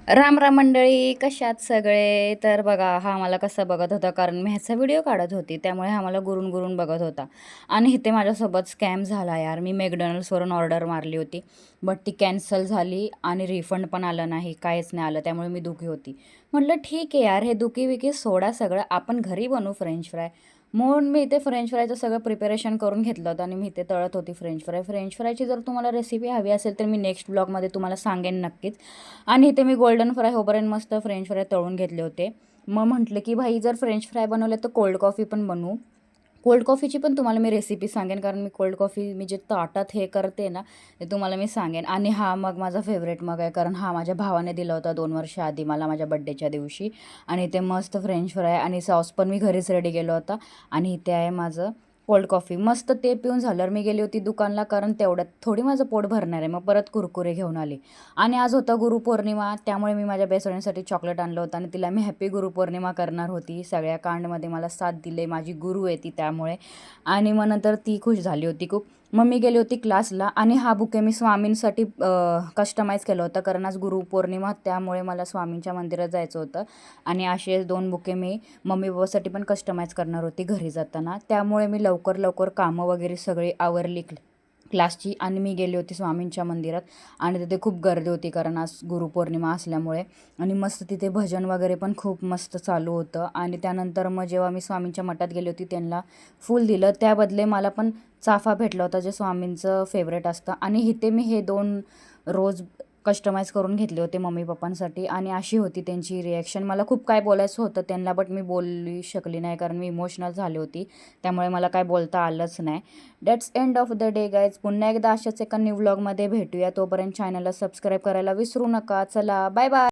राम राम मंडळी, कशात सगळे? तर बघा हा मला कसं बघत होता, कारण मी ह्याचा व्हिडिओ काढत होती, त्यामुळे हा मला गुरून गुरून बघत होता. आणि इथे माझ्यासोबत स्कॅम झाला यार. मी मॅकडॉनल्ड्सवरून ऑर्डर मारली होती, बट ती कॅन्सल झाली आणि रिफंड पण आलं नाही, काहीच नाही आलं. त्यामुळे मी दुखी होती. म्हटलं ठीक आहे यार, हे दुखी विकी सोडा सगळं, आपण घरी बनवू फ्रेंच फ्राय. म्हणून मी इथे फ्रेंच फ्रायचं सगळं प्रिपरेशन करून घेतलं होतं आणि मी इथे तळत होती फ्रेंच फ्राय. फ्रेंच फ्रायची जर तुम्हाला रेसिपी हवी असेल तर मी नेक्स्ट ब्लॉगमध्ये तुम्हाला सांगेन नक्कीच. आणि इथे मी गोल्डन फ्राय होईपर्यंत मस्त फ्रेंच फ्राय तळून घेतले होते. मग म्हटलं की भाई जर फ्रेंच फ्राय बनवले तर कोल्ड कॉफी पण बनवू. कोल्ड कॉफीची पण तुम्हाला मी रेसिपी सांगेन, कारण मी कोल्ड कॉफी मी जे ताटात हे करते ना, ते तुम्हाला मी सांगेन. आणि हा मग माझा फेवरेट मग आहे, कारण हा माझ्या भावाने दिला होता 2 वर्ष आधी मला, माझ्या बड्डेच्या दिवशी. आणि ते मस्त फ्रेंच फ्राय आणि सॉस पण मी घरीच रेडी केलं होता. आणि इथे आहे माझं कोल्ड कॉफी. मस्त ते पिऊन झाल्यावर मी गेली होती दुकानला, कारण तेवढ्यात थोडी माझं पोट भरणार आहे. मग परत कुरकुरे घेऊन आले. आणि आज होता गुरुपौर्णिमा, त्यामुळे मी माझ्या बेस्ट फ्रेंडसाठी चॉकलेट आणलं होतं आणि तिला मी हॅपी गुरुपौर्णिमा करणार होती. सगळ्या कांडमध्ये मला साथ दिले, माझी गुरु आहे ती त्यामुळे. आणि मग नंतर ती खुश झाली होती खूप. मग मी गेली होती क्लासला आणि हा बुके मी स्वामींसाठी कस्टमाइज केलं होतं, कारण आज गुरुपौर्णिमा त्यामुळे मला स्वामींच्या मंदिरात जायचं होतं. आणि असे 2 बुके मी मम्मी पप्पासाठी पण कस्टमाइज करणार होती घरी जाताना. त्यामुळे मी लवकर लवकर कामं वगैरे सगळी आवरली क्लासची आणि मी गेली होती स्वामींच्या मंदिरात. आणि तिथे खूप गर्दी होती, कारण आज गुरुपौर्णिमा असल्यामुळे. आणि मस्त तिथे भजन वगैरे पण खूप मस्त चालू होतं. आणि त्यानंतर मग जेव्हा मी स्वामींच्या मठात गेली होती त्यांना फूल दिलं, त्याबदले मला पण चाफा भेटला होता, जे स्वामींचं फेवरेट असतं. आणि इथे मी हे 2 रोज कस्टमाइज करून घेतले होते मम्मी पप्पांसाठी. आणि अशी होती त्यांची रिॲक्शन. मला खूप काय बोलायचं होतं त्यांना, बट मी बोलू शकली नाही, कारण मी इमोशनल झाली होती. त्यामुळे मला काय बोलता आलंच नाही. That's end of the day guys. पुन्हा एकदा अशाच एका न्यू व्लॉगमध्ये भेटूया. तोपर्यंत चॅनलला सबस्क्राईब करायला विसरू नका. चला बाय बाय.